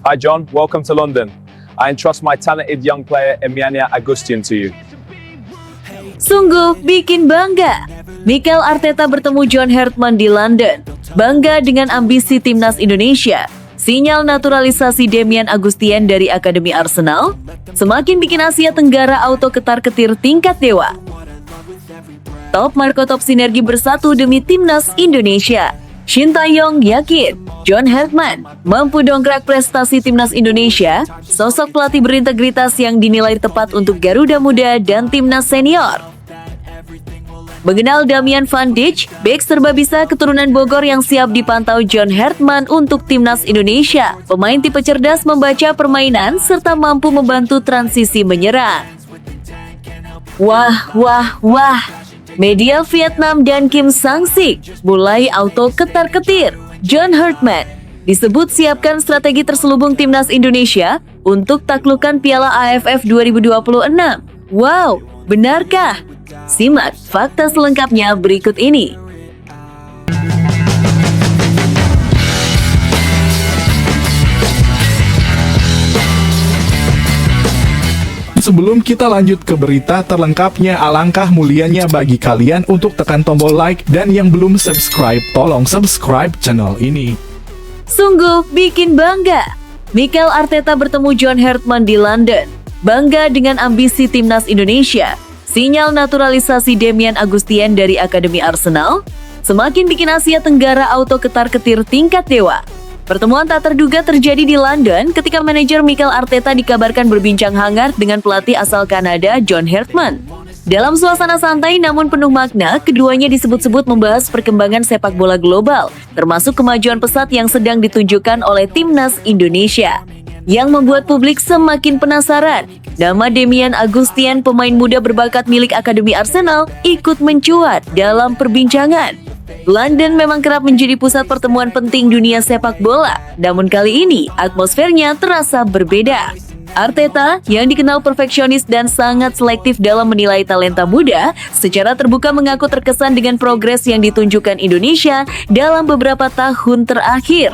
Hi John, welcome to London. I entrust my talented young player Emmanuel Augustin to you. Sungguh bikin bangga. Mikel Arteta bertemu John Hartman di London. Bangga dengan ambisi timnas Indonesia. Sinyal naturalisasi Damian Augustin dari Akademi Arsenal semakin bikin Asia Tenggara auto ketar-ketir tingkat dewa. Top Marco Top sinergi bersatu demi timnas Indonesia. Shin Tae-yong yakin John Hartman mampu dongkrak prestasi timnas Indonesia, sosok pelatih berintegritas yang dinilai tepat untuk Garuda Muda dan timnas senior. Mengenal Damian Van Dijk, bek serba bisa keturunan Bogor yang siap dipantau John Hartman untuk timnas Indonesia. Pemain tipe cerdas membaca permainan serta mampu membantu transisi menyerang. Wah. Media Vietnam dan Kim Sang-sik mulai auto ketar-ketir. John Hartman disebut siapkan strategi terselubung timnas Indonesia untuk taklukan Piala AFF 2026. Wow, benarkah? Simak fakta selengkapnya berikut ini. Sebelum kita lanjut ke berita terlengkapnya, alangkah mulianya bagi kalian untuk tekan tombol like dan yang belum subscribe, tolong subscribe channel ini. Sungguh bikin bangga. Mikel Arteta bertemu John Hartman di London. Bangga dengan ambisi timnas Indonesia. Sinyal naturalisasi Damian Augustin dari Akademi Arsenal semakin bikin Asia Tenggara auto ketar-ketir tingkat dewa. Pertemuan tak terduga terjadi di London ketika manajer Mikel Arteta dikabarkan berbincang hangat dengan pelatih asal Kanada John Hartman. Dalam suasana santai namun penuh makna, keduanya disebut-sebut membahas perkembangan sepak bola global, termasuk kemajuan pesat yang sedang ditunjukkan oleh timnas Indonesia. Yang membuat publik semakin penasaran, nama Damian Augustin, pemain muda berbakat milik Akademi Arsenal, ikut mencuat dalam perbincangan. London memang kerap menjadi pusat pertemuan penting dunia sepak bola, namun kali ini atmosfernya terasa berbeda. Arteta, yang dikenal perfeksionis dan sangat selektif dalam menilai talenta muda, secara terbuka mengaku terkesan dengan progres yang ditunjukkan Indonesia dalam beberapa tahun terakhir.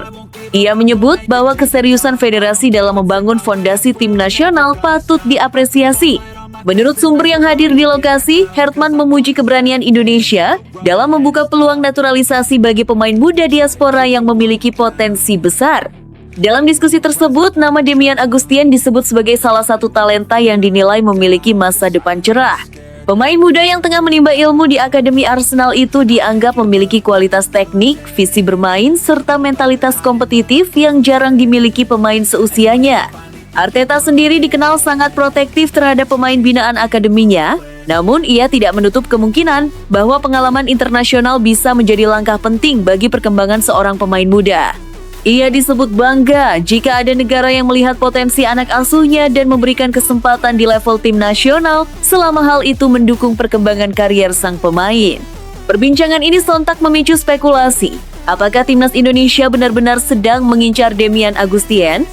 Ia menyebut bahwa keseriusan federasi dalam membangun fondasi tim nasional patut diapresiasi. Menurut sumber yang hadir di lokasi, Hartman memuji keberanian Indonesia dalam membuka peluang naturalisasi bagi pemain muda diaspora yang memiliki potensi besar. Dalam diskusi tersebut, nama Damian Augustin disebut sebagai salah satu talenta yang dinilai memiliki masa depan cerah. Pemain muda yang tengah menimba ilmu di Akademi Arsenal itu dianggap memiliki kualitas teknik, visi bermain, serta mentalitas kompetitif yang jarang dimiliki pemain seusianya. Arteta sendiri dikenal sangat protektif terhadap pemain binaan akademinya, namun ia tidak menutup kemungkinan bahwa pengalaman internasional bisa menjadi langkah penting bagi perkembangan seorang pemain muda. Ia disebut bangga jika ada negara yang melihat potensi anak asuhnya dan memberikan kesempatan di level tim nasional selama hal itu mendukung perkembangan karier sang pemain. Perbincangan ini sontak memicu spekulasi. Apakah timnas Indonesia benar-benar sedang mengincar Damian Augustin?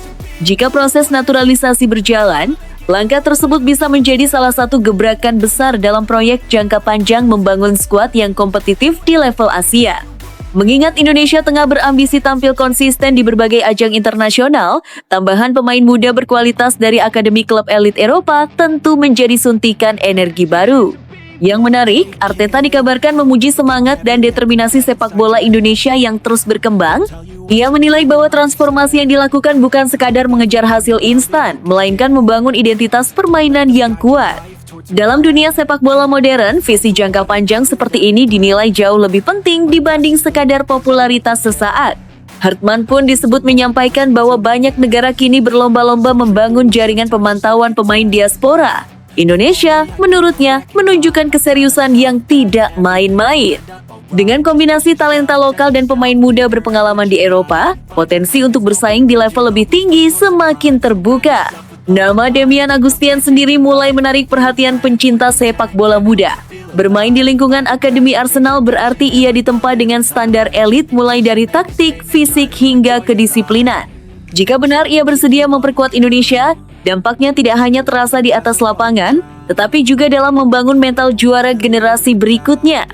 Jika proses naturalisasi berjalan, langkah tersebut bisa menjadi salah satu gebrakan besar dalam proyek jangka panjang membangun skuad yang kompetitif di level Asia. Mengingat Indonesia tengah berambisi tampil konsisten di berbagai ajang internasional, tambahan pemain muda berkualitas dari akademi klub elit Eropa tentu menjadi suntikan energi baru. Yang menarik, Arteta dikabarkan memuji semangat dan determinasi sepak bola Indonesia yang terus berkembang. Ia menilai bahwa transformasi yang dilakukan bukan sekadar mengejar hasil instan, melainkan membangun identitas permainan yang kuat. Dalam dunia sepak bola modern, visi jangka panjang seperti ini dinilai jauh lebih penting dibanding sekadar popularitas sesaat. Hartman pun disebut menyampaikan bahwa banyak negara kini berlomba-lomba membangun jaringan pemantauan pemain diaspora. Indonesia, menurutnya, menunjukkan keseriusan yang tidak main-main. Dengan kombinasi talenta lokal dan pemain muda berpengalaman di Eropa, potensi untuk bersaing di level lebih tinggi semakin terbuka. Nama Damian Augustin sendiri mulai menarik perhatian pencinta sepak bola muda. Bermain di lingkungan Akademi Arsenal berarti ia ditempa dengan standar elit mulai dari taktik, fisik, hingga kedisiplinan. Jika benar ia bersedia memperkuat Indonesia, dampaknya tidak hanya terasa di atas lapangan, tetapi juga dalam membangun mental juara generasi berikutnya.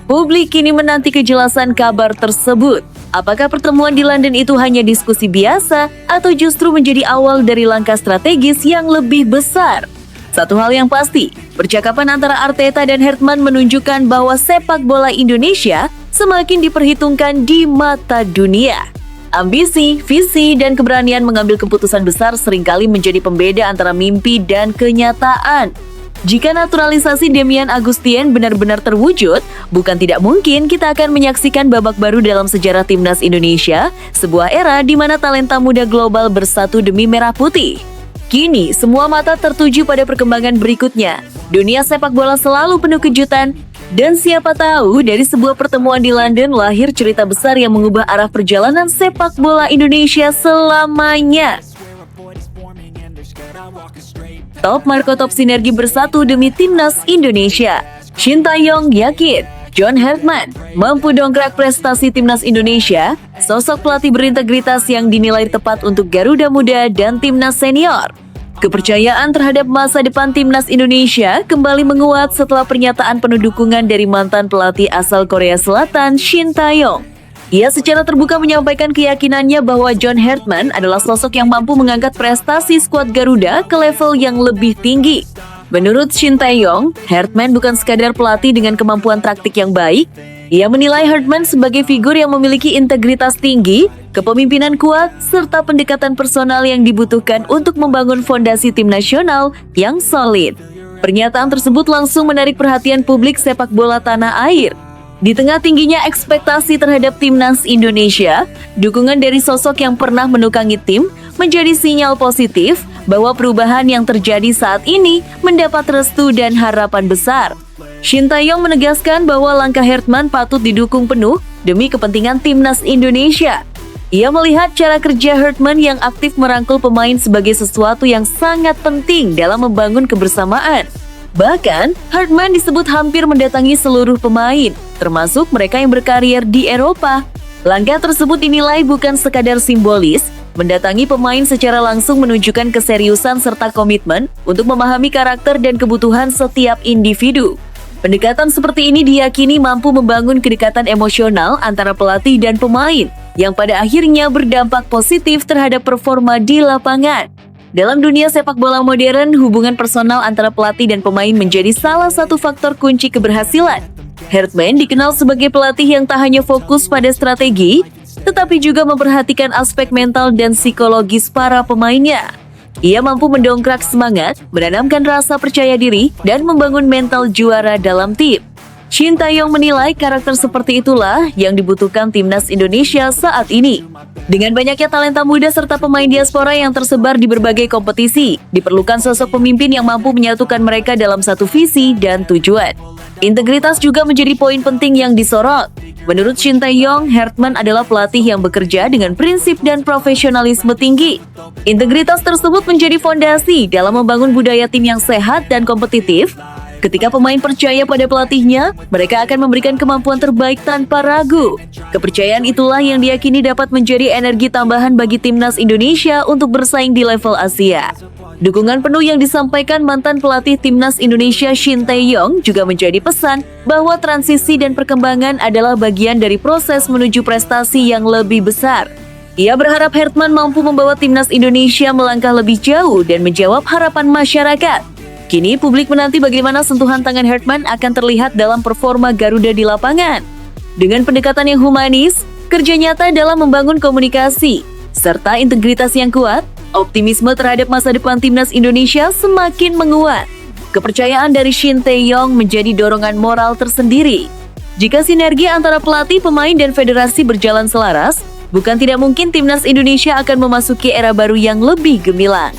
Publik kini menanti kejelasan kabar tersebut. Apakah pertemuan di London itu hanya diskusi biasa atau justru menjadi awal dari langkah strategis yang lebih besar? Satu hal yang pasti, percakapan antara Arteta dan Hartman menunjukkan bahwa sepak bola Indonesia semakin diperhitungkan di mata dunia. Ambisi, visi, dan keberanian mengambil keputusan besar seringkali menjadi pembeda antara mimpi dan kenyataan. Jika naturalisasi Demian Augustien benar-benar terwujud, bukan tidak mungkin kita akan menyaksikan babak baru dalam sejarah timnas Indonesia, sebuah era di mana talenta muda global bersatu demi merah putih. Kini, semua mata tertuju pada perkembangan berikutnya. Dunia sepak bola selalu penuh kejutan, dan siapa tahu dari sebuah pertemuan di London lahir cerita besar yang mengubah arah perjalanan sepak bola Indonesia selamanya. Top Marco Top sinergi bersatu demi timnas Indonesia. Shin Tae-yong yakin John Hartman mampu dongkrak prestasi timnas Indonesia, sosok pelatih berintegritas yang dinilai tepat untuk Garuda Muda dan timnas senior. Kepercayaan terhadap masa depan timnas Indonesia kembali menguat setelah pernyataan penuh dukungan dari mantan pelatih asal Korea Selatan Shin Tae-yong. Ia secara terbuka menyampaikan keyakinannya bahwa John Hartman adalah sosok yang mampu mengangkat prestasi skuad Garuda ke level yang lebih tinggi. Menurut Shin Tae-yong, Hartman bukan sekadar pelatih dengan kemampuan taktik yang baik. Ia menilai Hartman sebagai figur yang memiliki integritas tinggi, kepemimpinan kuat, serta pendekatan personal yang dibutuhkan untuk membangun fondasi tim nasional yang solid. Pernyataan tersebut langsung menarik perhatian publik sepak bola tanah air. Di tengah tingginya ekspektasi terhadap timnas Indonesia, dukungan dari sosok yang pernah menukangi tim menjadi sinyal positif bahwa perubahan yang terjadi saat ini mendapat restu dan harapan besar. Shin Tae-yong menegaskan bahwa langkah Hartman patut didukung penuh demi kepentingan timnas Indonesia. Ia melihat cara kerja Hartman yang aktif merangkul pemain sebagai sesuatu yang sangat penting dalam membangun kebersamaan. Bahkan, Hartman disebut hampir mendatangi seluruh pemain, termasuk mereka yang berkarir di Eropa. Langkah tersebut dinilai bukan sekadar simbolis, mendatangi pemain secara langsung menunjukkan keseriusan serta komitmen untuk memahami karakter dan kebutuhan setiap individu. Pendekatan seperti ini diyakini mampu membangun kedekatan emosional antara pelatih dan pemain, yang pada akhirnya berdampak positif terhadap performa di lapangan. Dalam dunia sepak bola modern, hubungan personal antara pelatih dan pemain menjadi salah satu faktor kunci keberhasilan. Hartman dikenal sebagai pelatih yang tak hanya fokus pada strategi, tetapi juga memperhatikan aspek mental dan psikologis para pemainnya. Ia mampu mendongkrak semangat, menanamkan rasa percaya diri, dan membangun mental juara dalam tim. Shin Tae-yong menilai karakter seperti itulah yang dibutuhkan timnas Indonesia saat ini. Dengan banyaknya talenta muda serta pemain diaspora yang tersebar di berbagai kompetisi, diperlukan sosok pemimpin yang mampu menyatukan mereka dalam satu visi dan tujuan. Integritas juga menjadi poin penting yang disorot. Menurut Shin Tae-yong, Hartman adalah pelatih yang bekerja dengan prinsip dan profesionalisme tinggi. Integritas tersebut menjadi fondasi dalam membangun budaya tim yang sehat dan kompetitif. Ketika pemain percaya pada pelatihnya, mereka akan memberikan kemampuan terbaik tanpa ragu. Kepercayaan itulah yang diyakini dapat menjadi energi tambahan bagi timnas Indonesia untuk bersaing di level Asia. Dukungan penuh yang disampaikan mantan pelatih timnas Indonesia Shin Tae-yong juga menjadi pesan bahwa transisi dan perkembangan adalah bagian dari proses menuju prestasi yang lebih besar. Ia berharap Hartman mampu membawa timnas Indonesia melangkah lebih jauh dan menjawab harapan masyarakat. Kini publik menanti bagaimana sentuhan tangan Hartman akan terlihat dalam performa Garuda di lapangan. Dengan pendekatan yang humanis, kerja nyata dalam membangun komunikasi, serta integritas yang kuat, optimisme terhadap masa depan timnas Indonesia semakin menguat. Kepercayaan dari Shin Tae-yong menjadi dorongan moral tersendiri. Jika sinergi antara pelatih, pemain, dan federasi berjalan selaras, bukan tidak mungkin timnas Indonesia akan memasuki era baru yang lebih gemilang.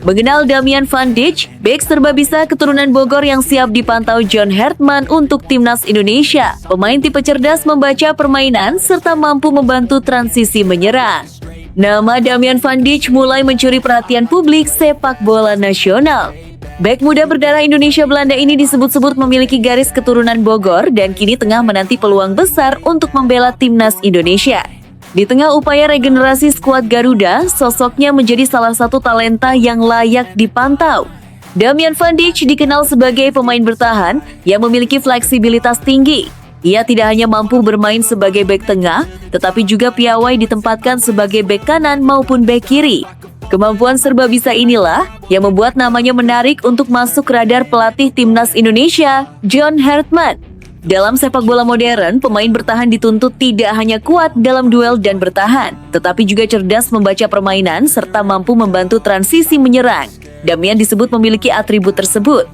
Mengenal Damian Van Dijk, bek serba bisa keturunan Bogor yang siap dipantau John Hartman untuk timnas Indonesia. Pemain tipe cerdas membaca permainan serta mampu membantu transisi menyerang. Nama Damian Van Dijk mulai mencuri perhatian publik sepak bola nasional. Bek muda berdarah Indonesia Belanda ini disebut-sebut memiliki garis keturunan Bogor dan kini tengah menanti peluang besar untuk membela timnas Indonesia. Di tengah upaya regenerasi skuad Garuda, sosoknya menjadi salah satu talenta yang layak dipantau. Damian Van Dijk dikenal sebagai pemain bertahan yang memiliki fleksibilitas tinggi. Ia tidak hanya mampu bermain sebagai bek tengah, tetapi juga piawai ditempatkan sebagai bek kanan maupun bek kiri. Kemampuan serba bisa inilah yang membuat namanya menarik untuk masuk radar pelatih timnas Indonesia, John Hartman. Dalam sepak bola modern, pemain bertahan dituntut tidak hanya kuat dalam duel dan bertahan, tetapi juga cerdas membaca permainan serta mampu membantu transisi menyerang. Damian disebut memiliki atribut tersebut.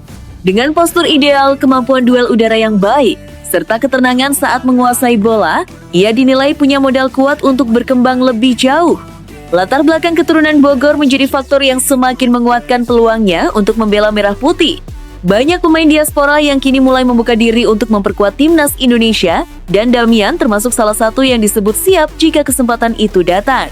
Dengan postur ideal, kemampuan duel udara yang baik, serta ketenangan saat menguasai bola, ia dinilai punya modal kuat untuk berkembang lebih jauh. Latar belakang keturunan Bogor menjadi faktor yang semakin menguatkan peluangnya untuk membela Merah Putih. Banyak pemain diaspora yang kini mulai membuka diri untuk memperkuat timnas Indonesia, dan Damian termasuk salah satu yang disebut siap jika kesempatan itu datang.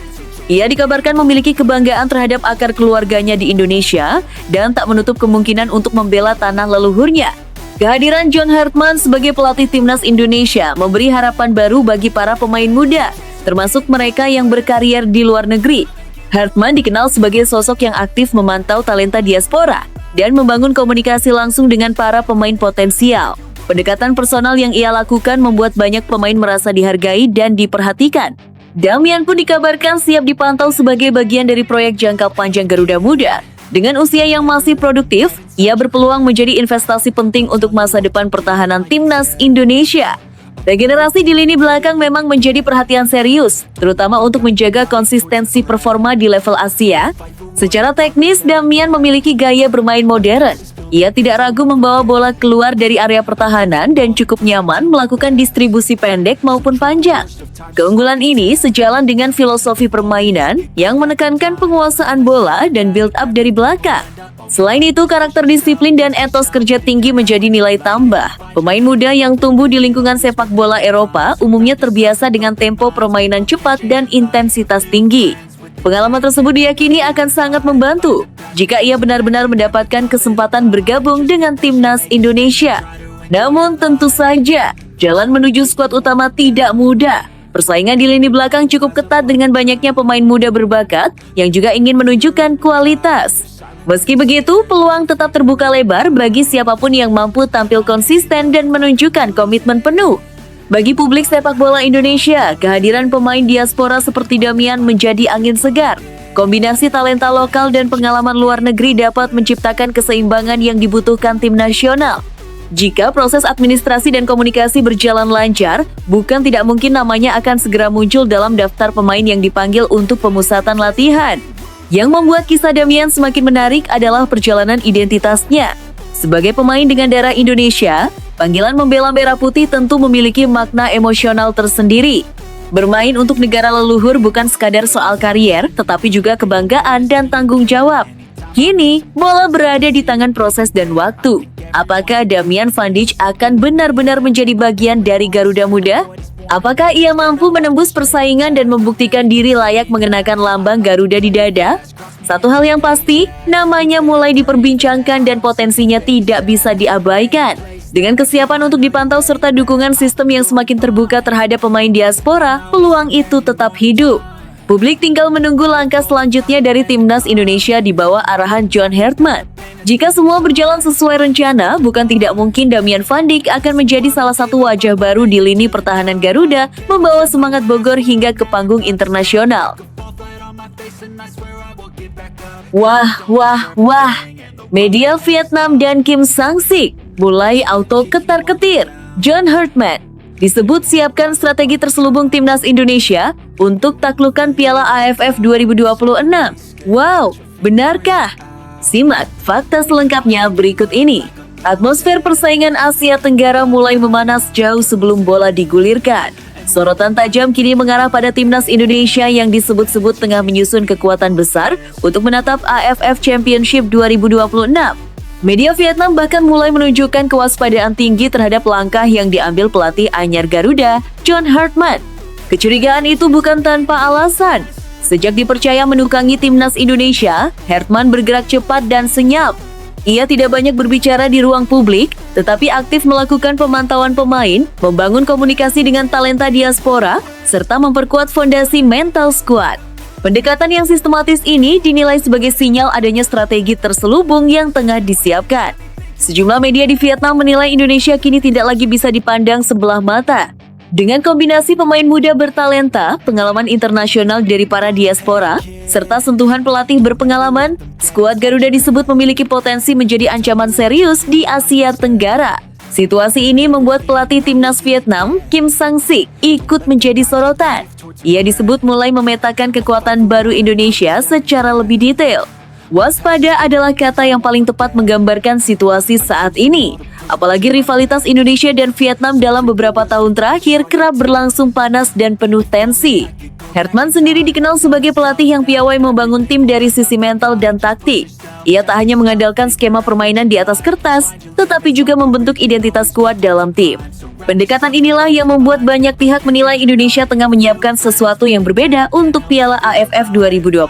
Ia dikabarkan memiliki kebanggaan terhadap akar keluarganya di Indonesia dan tak menutup kemungkinan untuk membela tanah leluhurnya. Kehadiran John Hartman sebagai pelatih timnas Indonesia memberi harapan baru bagi para pemain muda, termasuk mereka yang berkarier di luar negeri. Hartman dikenal sebagai sosok yang aktif memantau talenta diaspora dan membangun komunikasi langsung dengan para pemain potensial. Pendekatan personal yang ia lakukan membuat banyak pemain merasa dihargai dan diperhatikan. Damian pun dikabarkan siap dipantau sebagai bagian dari proyek jangka panjang Garuda Muda. Dengan usia yang masih produktif, ia berpeluang menjadi investasi penting untuk masa depan pertahanan timnas Indonesia. Regenerasi di lini belakang memang menjadi perhatian serius, terutama untuk menjaga konsistensi performa di level Asia. Secara teknis, Damian memiliki gaya bermain modern. Ia tidak ragu membawa bola keluar dari area pertahanan dan cukup nyaman melakukan distribusi pendek maupun panjang. Keunggulan ini sejalan dengan filosofi permainan yang menekankan penguasaan bola dan build up dari belakang. Selain itu, karakter disiplin dan etos kerja tinggi menjadi nilai tambah. Pemain muda yang tumbuh di lingkungan sepak bola Eropa umumnya terbiasa dengan tempo permainan cepat dan intensitas tinggi. Pengalaman tersebut diyakini akan sangat membantu jika ia benar-benar mendapatkan kesempatan bergabung dengan timnas Indonesia. Namun tentu saja, jalan menuju skuad utama tidak mudah. Persaingan di lini belakang cukup ketat dengan banyaknya pemain muda berbakat yang juga ingin menunjukkan kualitas. Meski begitu, peluang tetap terbuka lebar bagi siapapun yang mampu tampil konsisten dan menunjukkan komitmen penuh. Bagi publik sepak bola Indonesia, kehadiran pemain diaspora seperti Damian menjadi angin segar. Kombinasi talenta lokal dan pengalaman luar negeri dapat menciptakan keseimbangan yang dibutuhkan tim nasional. Jika proses administrasi dan komunikasi berjalan lancar, bukan tidak mungkin namanya akan segera muncul dalam daftar pemain yang dipanggil untuk pemusatan latihan. Yang membuat kisah Damian semakin menarik adalah perjalanan identitasnya. Sebagai pemain dengan darah Indonesia, panggilan membela Merah Putih tentu memiliki makna emosional tersendiri. Bermain untuk negara leluhur bukan sekadar soal karier, tetapi juga kebanggaan dan tanggung jawab. Kini, bola berada di tangan proses dan waktu. Apakah Damian Van Dijk akan benar-benar menjadi bagian dari Garuda Muda? Apakah ia mampu menembus persaingan dan membuktikan diri layak mengenakan lambang Garuda di dada? Satu hal yang pasti, namanya mulai diperbincangkan dan potensinya tidak bisa diabaikan. Dengan kesiapan untuk dipantau serta dukungan sistem yang semakin terbuka terhadap pemain diaspora, peluang itu tetap hidup. Publik tinggal menunggu langkah selanjutnya dari timnas Indonesia di bawah arahan John Hartman. Jika semua berjalan sesuai rencana, bukan tidak mungkin Damian Van Dijk akan menjadi salah satu wajah baru di lini pertahanan Garuda, membawa semangat Bogor hingga ke panggung internasional. Wah. Media Vietnam dan Kim Sang-sik mulai auto ketar-ketir. John Hartman disebut siapkan strategi terselubung timnas Indonesia untuk taklukan Piala AFF 2026. Wow, benarkah? Simak fakta selengkapnya berikut ini. Atmosfer persaingan Asia Tenggara mulai memanas jauh sebelum bola digulirkan. Sorotan tajam kini mengarah pada timnas Indonesia yang disebut-sebut tengah menyusun kekuatan besar untuk menatap AFF Championship 2026. Media Vietnam bahkan mulai menunjukkan kewaspadaan tinggi terhadap langkah yang diambil pelatih anyar Garuda, John Hartman. Kecurigaan itu bukan tanpa alasan. Sejak dipercaya menukangi timnas Indonesia, Hartman bergerak cepat dan senyap. Ia tidak banyak berbicara di ruang publik, tetapi aktif melakukan pemantauan pemain, membangun komunikasi dengan talenta diaspora, serta memperkuat fondasi mental skuad. Pendekatan yang sistematis ini dinilai sebagai sinyal adanya strategi terselubung yang tengah disiapkan. Sejumlah media di Vietnam menilai Indonesia kini tidak lagi bisa dipandang sebelah mata. Dengan kombinasi pemain muda bertalenta, pengalaman internasional dari para diaspora, serta sentuhan pelatih berpengalaman, skuad Garuda disebut memiliki potensi menjadi ancaman serius di Asia Tenggara. Situasi ini membuat pelatih timnas Vietnam, Kim Sang-sik, ikut menjadi sorotan. Ia disebut mulai memetakan kekuatan baru Indonesia secara lebih detail. Waspada adalah kata yang paling tepat menggambarkan situasi saat ini. Apalagi rivalitas Indonesia dan Vietnam dalam beberapa tahun terakhir kerap berlangsung panas dan penuh tensi. Hertman sendiri dikenal sebagai pelatih yang piawai membangun tim dari sisi mental dan taktik. Ia tak hanya mengandalkan skema permainan di atas kertas, tetapi juga membentuk identitas kuat dalam tim. Pendekatan inilah yang membuat banyak pihak menilai Indonesia tengah menyiapkan sesuatu yang berbeda untuk Piala AFF 2026.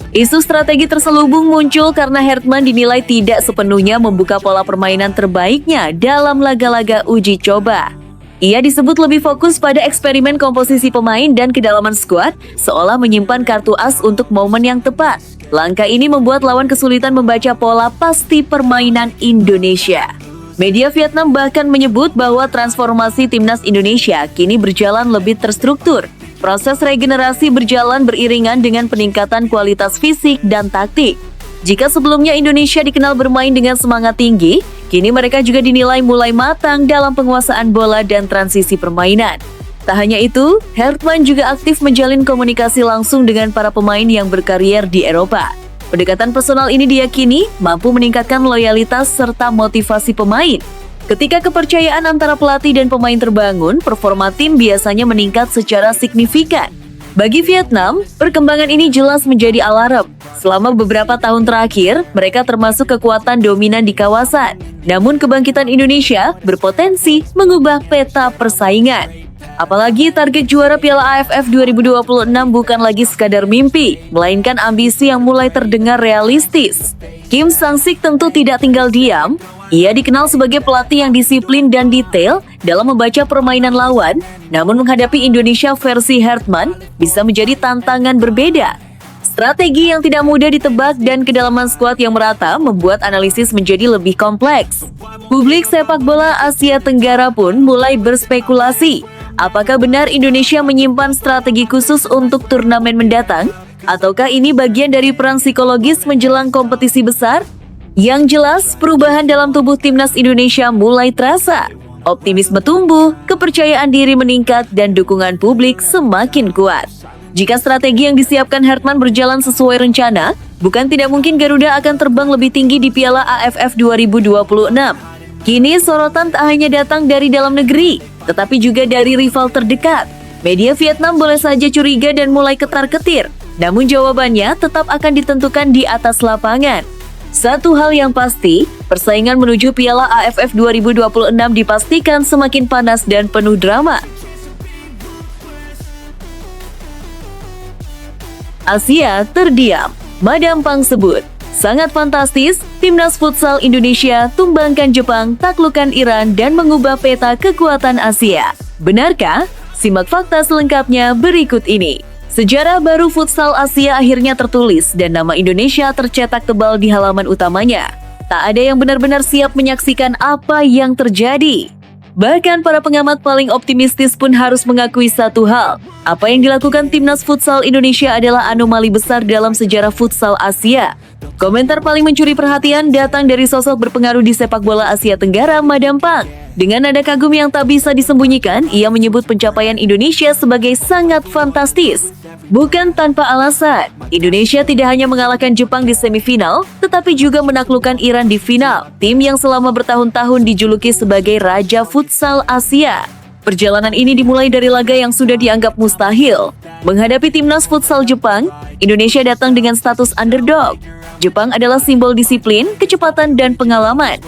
Isu strategi terselubung muncul karena Hertman dinilai tidak sepenuhnya membuka pola permainan terbaiknya dalam laga-laga uji coba. Ia disebut lebih fokus pada eksperimen komposisi pemain dan kedalaman skuad, seolah menyimpan kartu as untuk momen yang tepat. Langkah ini membuat lawan kesulitan membaca pola pasti permainan Indonesia. Media Vietnam bahkan menyebut bahwa transformasi timnas Indonesia kini berjalan lebih terstruktur. Proses regenerasi berjalan beriringan dengan peningkatan kualitas fisik dan taktik. Jika sebelumnya Indonesia dikenal bermain dengan semangat tinggi, kini mereka juga dinilai mulai matang dalam penguasaan bola dan transisi permainan. Tak hanya itu, Hertman juga aktif menjalin komunikasi langsung dengan para pemain yang berkarier di Eropa. Pendekatan personal ini diyakini mampu meningkatkan loyalitas serta motivasi pemain. Ketika kepercayaan antara pelatih dan pemain terbangun, performa tim biasanya meningkat secara signifikan. Bagi Vietnam, perkembangan ini jelas menjadi alarm. Selama beberapa tahun terakhir, mereka termasuk kekuatan dominan di kawasan. Namun kebangkitan Indonesia berpotensi mengubah peta persaingan. Apalagi target juara Piala AFF 2026 bukan lagi sekadar mimpi, melainkan ambisi yang mulai terdengar realistis. Kim Sang-sik tentu tidak tinggal diam. Ia dikenal sebagai pelatih yang disiplin dan detail dalam membaca permainan lawan, namun menghadapi Indonesia versi Hertman bisa menjadi tantangan berbeda. Strategi yang tidak mudah ditebak dan kedalaman skuad yang merata membuat analisis menjadi lebih kompleks. Publik sepak bola Asia Tenggara pun mulai berspekulasi. Apakah benar Indonesia menyimpan strategi khusus untuk turnamen mendatang? Ataukah ini bagian dari perang psikologis menjelang kompetisi besar? Yang jelas, perubahan dalam tubuh timnas Indonesia mulai terasa. Optimisme tumbuh, kepercayaan diri meningkat, dan dukungan publik semakin kuat. Jika strategi yang disiapkan Hertman berjalan sesuai rencana, bukan tidak mungkin Garuda akan terbang lebih tinggi di Piala AFF 2026. Kini sorotan tak hanya datang dari dalam negeri, tetapi juga dari rival terdekat. Media Vietnam boleh saja curiga dan mulai ketar-ketir, namun jawabannya tetap akan ditentukan di atas lapangan. Satu hal yang pasti, persaingan menuju Piala AFF 2026 dipastikan semakin panas dan penuh drama. Asia terdiam, Madam Pang sebut. Sangat fantastis, timnas futsal Indonesia tumbangkan Jepang, taklukkan Iran, dan mengubah peta kekuatan Asia. Benarkah? Simak fakta selengkapnya berikut ini. Sejarah baru futsal Asia akhirnya tertulis dan nama Indonesia tercetak tebal di halaman utamanya. Tak ada yang benar-benar siap menyaksikan apa yang terjadi. Bahkan para pengamat paling optimistis pun harus mengakui satu hal. Apa yang dilakukan timnas futsal Indonesia adalah anomali besar dalam sejarah futsal Asia. Komentar paling mencuri perhatian datang dari sosok berpengaruh di sepak bola Asia Tenggara, Madam Pang. Dengan nada kagum yang tak bisa disembunyikan, ia menyebut pencapaian Indonesia sebagai sangat fantastis. Bukan tanpa alasan, Indonesia tidak hanya mengalahkan Jepang di semifinal, tetapi juga menaklukkan Iran di final, tim yang selama bertahun-tahun dijuluki sebagai Raja Futsal Asia. Perjalanan ini dimulai dari laga yang sudah dianggap mustahil. Menghadapi timnas futsal Jepang, Indonesia datang dengan status underdog. Jepang adalah simbol disiplin, kecepatan, dan pengalaman.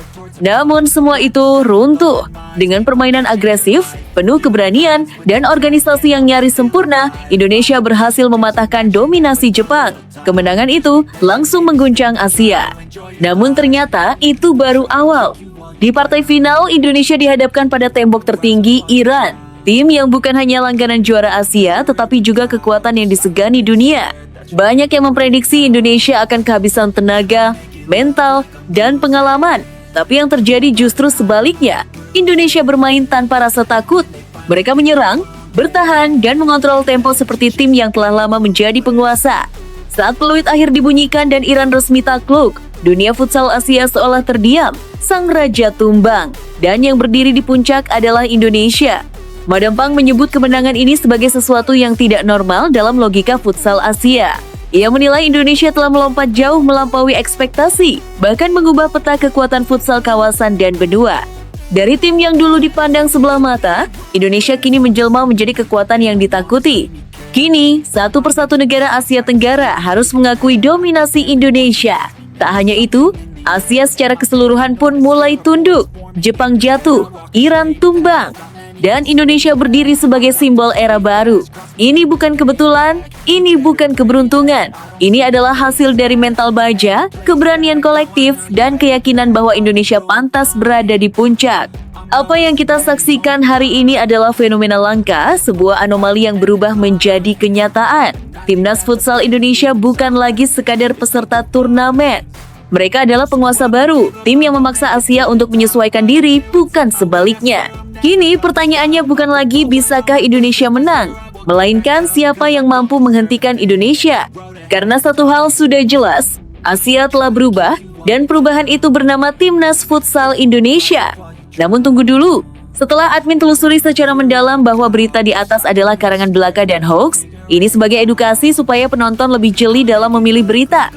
Namun semua itu runtuh. Dengan permainan agresif, penuh keberanian, dan organisasi yang nyaris sempurna, Indonesia berhasil mematahkan dominasi Jepang. Kemenangan itu langsung mengguncang Asia. Namun ternyata itu baru awal. Di partai final, Indonesia dihadapkan pada tembok tertinggi Iran. Tim yang bukan hanya langganan juara Asia, tetapi juga kekuatan yang disegani dunia. Banyak yang memprediksi Indonesia akan kehabisan tenaga, mental, dan pengalaman. Tapi yang terjadi justru sebaliknya. Indonesia bermain tanpa rasa takut. Mereka menyerang, bertahan, dan mengontrol tempo seperti tim yang telah lama menjadi penguasa. Saat peluit akhir dibunyikan dan Iran resmi takluk, dunia futsal Asia seolah terdiam. Sang raja tumbang. Dan yang berdiri di puncak adalah Indonesia. Madam Pang menyebut kemenangan ini sebagai sesuatu yang tidak normal dalam logika futsal Asia. Ia menilai Indonesia telah melompat jauh melampaui ekspektasi, bahkan mengubah peta kekuatan futsal kawasan dan benua. Dari tim yang dulu dipandang sebelah mata, Indonesia kini menjelma menjadi kekuatan yang ditakuti. Kini, satu persatu negara Asia Tenggara harus mengakui dominasi Indonesia. Tak hanya itu, Asia secara keseluruhan pun mulai tunduk. Jepang jatuh, Iran tumbang, dan Indonesia berdiri sebagai simbol era baru. Ini bukan kebetulan, ini bukan keberuntungan. Ini adalah hasil dari mental baja, keberanian kolektif, dan keyakinan bahwa Indonesia pantas berada di puncak. Apa yang kita saksikan hari ini adalah fenomena langka, sebuah anomali yang berubah menjadi kenyataan. Timnas Futsal Indonesia bukan lagi sekadar peserta turnamen. Mereka adalah penguasa baru, tim yang memaksa Asia untuk menyesuaikan diri, bukan sebaliknya. Kini pertanyaannya bukan lagi bisakah Indonesia menang, melainkan siapa yang mampu menghentikan Indonesia. Karena satu hal sudah jelas, Asia telah berubah dan perubahan itu bernama Timnas Futsal Indonesia. Namun tunggu dulu, setelah admin telusuri secara mendalam bahwa berita di atas adalah karangan belaka dan hoax, ini sebagai edukasi supaya penonton lebih jeli dalam memilih berita.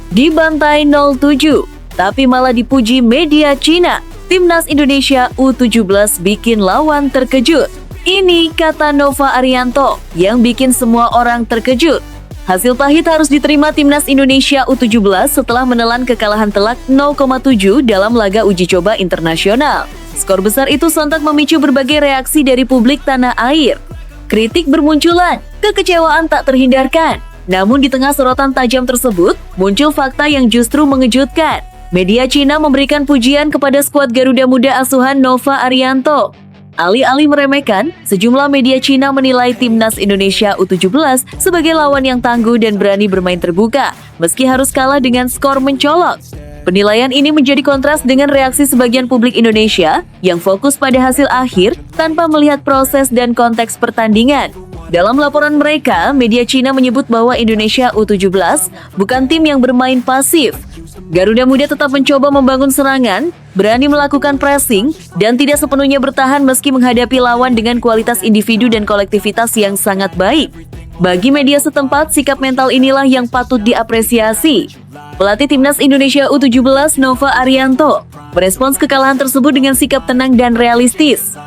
Dibantai 0-7, tapi malah dipuji media Cina. Timnas Indonesia U17 bikin lawan terkejut. Ini kata Nova Arianto yang bikin semua orang terkejut. Hasil pahit harus diterima Timnas Indonesia U17 setelah menelan kekalahan telak 0,7 dalam laga uji coba internasional. Skor besar itu sontak memicu berbagai reaksi dari publik tanah air. Kritik bermunculan, kekecewaan tak terhindarkan. Namun di tengah sorotan tajam tersebut, muncul fakta yang justru mengejutkan. Media Cina memberikan pujian kepada skuad Garuda Muda asuhan Nova Arianto. Alih-alih meremehkan, sejumlah media Cina menilai Timnas Indonesia U17 sebagai lawan yang tangguh dan berani bermain terbuka, meski harus kalah dengan skor mencolok. Penilaian ini menjadi kontras dengan reaksi sebagian publik Indonesia yang fokus pada hasil akhir tanpa melihat proses dan konteks pertandingan. Dalam laporan mereka, media Cina menyebut bahwa Indonesia U17 bukan tim yang bermain pasif. Garuda Muda tetap mencoba membangun serangan, berani melakukan pressing, dan tidak sepenuhnya bertahan meski menghadapi lawan dengan kualitas individu dan kolektivitas yang sangat baik. Bagi media setempat, sikap mental inilah yang patut diapresiasi. Pelatih Timnas Indonesia U17 Nova Arianto merespons kekalahan tersebut dengan sikap tenang dan realistis.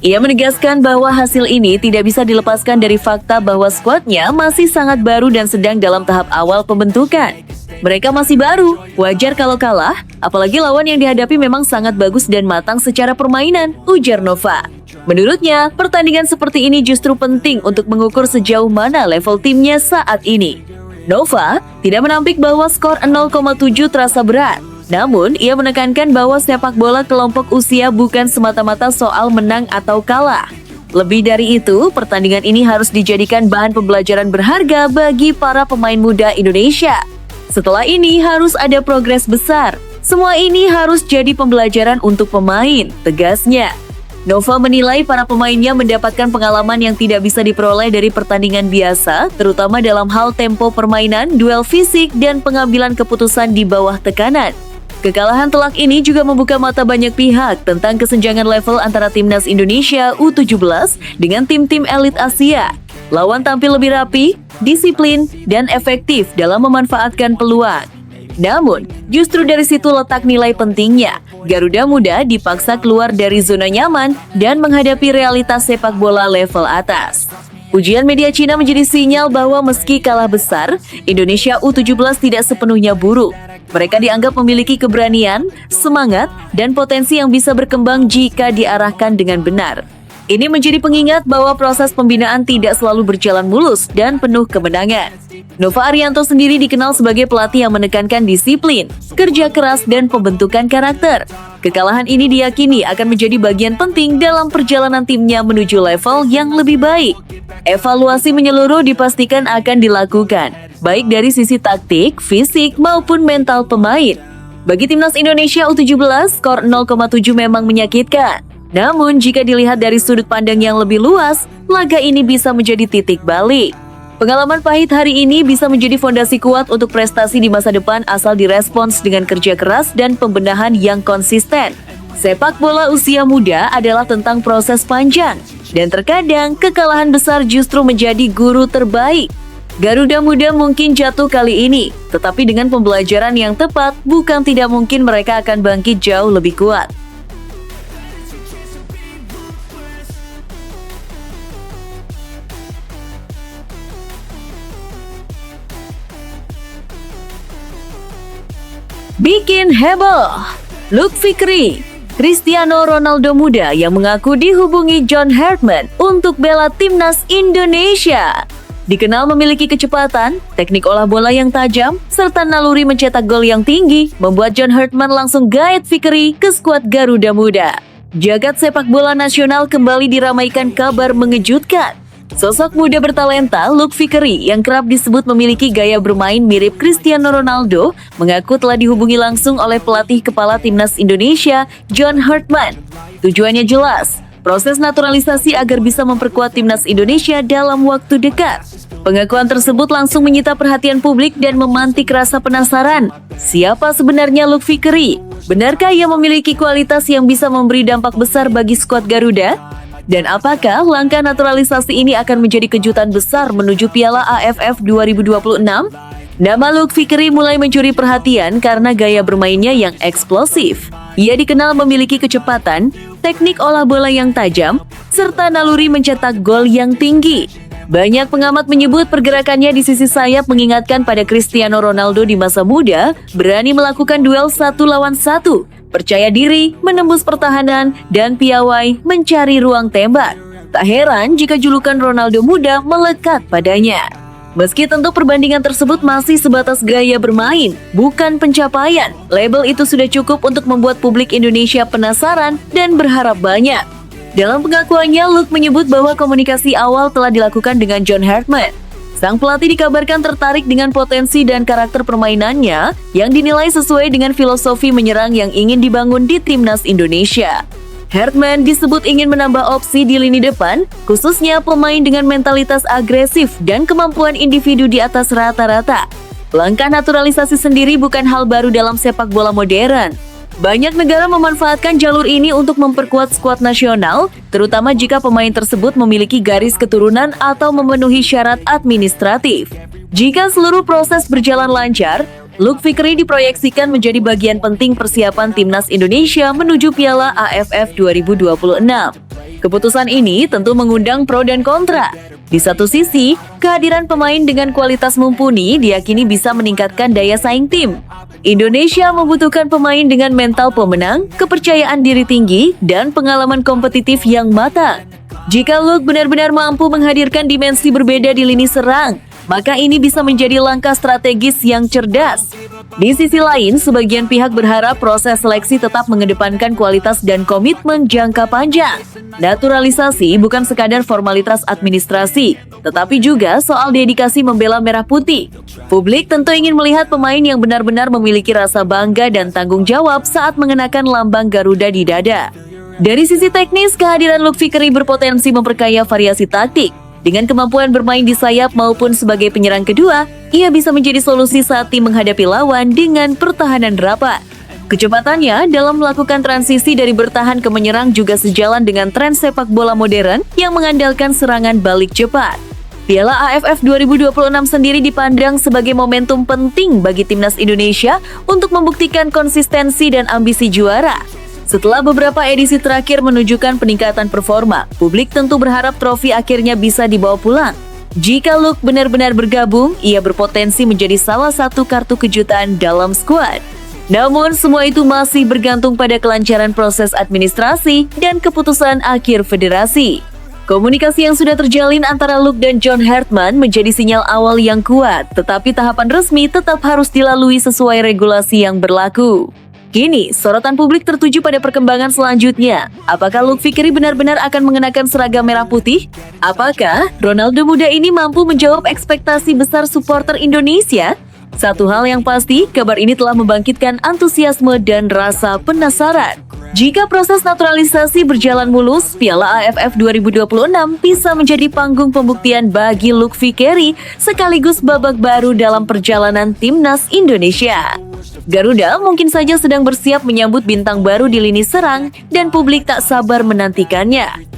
Ia menegaskan bahwa hasil ini tidak bisa dilepaskan dari fakta bahwa skuadnya masih sangat baru dan sedang dalam tahap awal pembentukan. Mereka masih baru, wajar kalau kalah, apalagi lawan yang dihadapi memang sangat bagus dan matang secara permainan, ujar Nova. Menurutnya, pertandingan seperti ini justru penting untuk mengukur sejauh mana level timnya saat ini. Nova tidak menampik bahwa skor 0,7 terasa berat. Namun, ia menekankan bahwa sepak bola kelompok usia bukan semata-mata soal menang atau kalah. Lebih dari itu, pertandingan ini harus dijadikan bahan pembelajaran berharga bagi para pemain muda Indonesia. Setelah ini harus ada progres besar. Semua ini harus jadi pembelajaran untuk pemain, tegasnya. Nova menilai para pemainnya mendapatkan pengalaman yang tidak bisa diperoleh dari pertandingan biasa, terutama dalam hal tempo permainan, duel fisik, dan pengambilan keputusan di bawah tekanan. Kekalahan telak ini juga membuka mata banyak pihak tentang kesenjangan level antara Timnas Indonesia U17 dengan tim-tim elit Asia. Lawan tampil lebih rapi, disiplin, dan efektif dalam memanfaatkan peluang. Namun, justru dari situ letak nilai pentingnya. Garuda Muda dipaksa keluar dari zona nyaman dan menghadapi realitas sepak bola level atas. Ujian media Cina menjadi sinyal bahwa meski kalah besar, Indonesia U17 tidak sepenuhnya buruk. Mereka dianggap memiliki keberanian, semangat, dan potensi yang bisa berkembang jika diarahkan dengan benar. Ini menjadi pengingat bahwa proses pembinaan tidak selalu berjalan mulus dan penuh kemenangan. Nova Arianto sendiri dikenal sebagai pelatih yang menekankan disiplin, kerja keras, dan pembentukan karakter. Kekalahan ini diyakini akan menjadi bagian penting dalam perjalanan timnya menuju level yang lebih baik. Evaluasi menyeluruh dipastikan akan dilakukan, baik dari sisi taktik, fisik, maupun mental pemain. Bagi timnas Indonesia U17, skor 0,7 memang menyakitkan. Namun jika dilihat dari sudut pandang yang lebih luas, laga ini bisa menjadi titik balik. Pengalaman pahit hari ini bisa menjadi fondasi kuat untuk prestasi di masa depan asal direspons dengan kerja keras dan pembenahan yang konsisten. Sepak bola usia muda adalah tentang proses panjang, dan terkadang kekalahan besar justru menjadi guru terbaik. Garuda Muda mungkin jatuh kali ini, tetapi dengan pembelajaran yang tepat, bukan tidak mungkin mereka akan bangkit jauh lebih kuat. Bikin heboh, Luke Fikri, Cristiano Ronaldo muda yang mengaku dihubungi John Hartman untuk bela timnas Indonesia. Dikenal memiliki kecepatan, teknik olah bola yang tajam, serta naluri mencetak gol yang tinggi, membuat John Hartman langsung gaet Fikri ke skuad Garuda Muda. Jagat sepak bola nasional kembali diramaikan kabar mengejutkan. Sosok muda bertalenta Luke Fikri yang kerap disebut memiliki gaya bermain mirip Cristiano Ronaldo mengaku telah dihubungi langsung oleh pelatih kepala timnas Indonesia John Hartman. Tujuannya jelas, proses naturalisasi agar bisa memperkuat timnas Indonesia dalam waktu dekat. Pengakuan tersebut langsung menyita perhatian publik dan memantik rasa penasaran. Siapa sebenarnya Luke Fikri? Benarkah ia memiliki kualitas yang bisa memberi dampak besar bagi skuad Garuda? Dan apakah langkah naturalisasi ini akan menjadi kejutan besar menuju Piala AFF 2026? Nama Luke Fikri mulai mencuri perhatian karena gaya bermainnya yang eksplosif. Ia dikenal memiliki kecepatan, teknik olah bola yang tajam, serta naluri mencetak gol yang tinggi. Banyak pengamat menyebut pergerakannya di sisi sayap mengingatkan pada Cristiano Ronaldo di masa muda, berani melakukan duel 1 lawan 1, percaya diri, menembus pertahanan, dan piawai mencari ruang tembak. Tak heran jika julukan Ronaldo muda melekat padanya. Meski tentu perbandingan tersebut masih sebatas gaya bermain, bukan pencapaian, label itu sudah cukup untuk membuat publik Indonesia penasaran dan berharap banyak. Dalam pengakuannya, Luke menyebut bahwa komunikasi awal telah dilakukan dengan John Hartman. Sang pelatih dikabarkan tertarik dengan potensi dan karakter permainannya yang dinilai sesuai dengan filosofi menyerang yang ingin dibangun di timnas Indonesia. Hartman disebut ingin menambah opsi di lini depan, khususnya pemain dengan mentalitas agresif dan kemampuan individu di atas rata-rata. Langkah naturalisasi sendiri bukan hal baru dalam sepak bola modern. Banyak negara memanfaatkan jalur ini untuk memperkuat skuad nasional, terutama jika pemain tersebut memiliki garis keturunan atau memenuhi syarat administratif. Jika seluruh proses berjalan lancar, Luke Fikri diproyeksikan menjadi bagian penting persiapan timnas Indonesia menuju Piala AFF 2026. Keputusan ini tentu mengundang pro dan kontra. Di satu sisi, kehadiran pemain dengan kualitas mumpuni diyakini bisa meningkatkan daya saing tim. Indonesia membutuhkan pemain dengan mental pemenang, kepercayaan diri tinggi, dan pengalaman kompetitif yang matang. Jika Luke benar-benar mampu menghadirkan dimensi berbeda di lini serang, maka ini bisa menjadi langkah strategis yang cerdas. Di sisi lain, sebagian pihak berharap proses seleksi tetap mengedepankan kualitas dan komitmen jangka panjang. Naturalisasi bukan sekadar formalitas administrasi, tetapi juga soal dedikasi membela merah putih. Publik tentu ingin melihat pemain yang benar-benar memiliki rasa bangga dan tanggung jawab saat mengenakan lambang Garuda di dada. Dari sisi teknis, kehadiran Luke Fikri berpotensi memperkaya variasi taktik. Dengan kemampuan bermain di sayap maupun sebagai penyerang kedua, ia bisa menjadi solusi saat tim menghadapi lawan dengan pertahanan rapat. Kecepatannya dalam melakukan transisi dari bertahan ke menyerang juga sejalan dengan tren sepak bola modern yang mengandalkan serangan balik cepat. Piala AFF 2026 sendiri dipandang sebagai momentum penting bagi timnas Indonesia untuk membuktikan konsistensi dan ambisi juara. Setelah beberapa edisi terakhir menunjukkan peningkatan performa, publik tentu berharap trofi akhirnya bisa dibawa pulang. Jika Luke benar-benar bergabung, ia berpotensi menjadi salah satu kartu kejutan dalam skuad. Namun, semua itu masih bergantung pada kelancaran proses administrasi dan keputusan akhir federasi. Komunikasi yang sudah terjalin antara Luke dan John Hartman menjadi sinyal awal yang kuat, tetapi tahapan resmi tetap harus dilalui sesuai regulasi yang berlaku. Kini, sorotan publik tertuju pada perkembangan selanjutnya. Apakah Luke Fikri benar-benar akan mengenakan seragam merah putih? Apakah Ronaldo muda ini mampu menjawab ekspektasi besar supporter Indonesia? Satu hal yang pasti, kabar ini telah membangkitkan antusiasme dan rasa penasaran. Jika proses naturalisasi berjalan mulus, Piala AFF 2026 bisa menjadi panggung pembuktian bagi Luke Fikri sekaligus babak baru dalam perjalanan timnas Indonesia. Garuda mungkin saja sedang bersiap menyambut bintang baru di lini serang dan publik tak sabar menantikannya.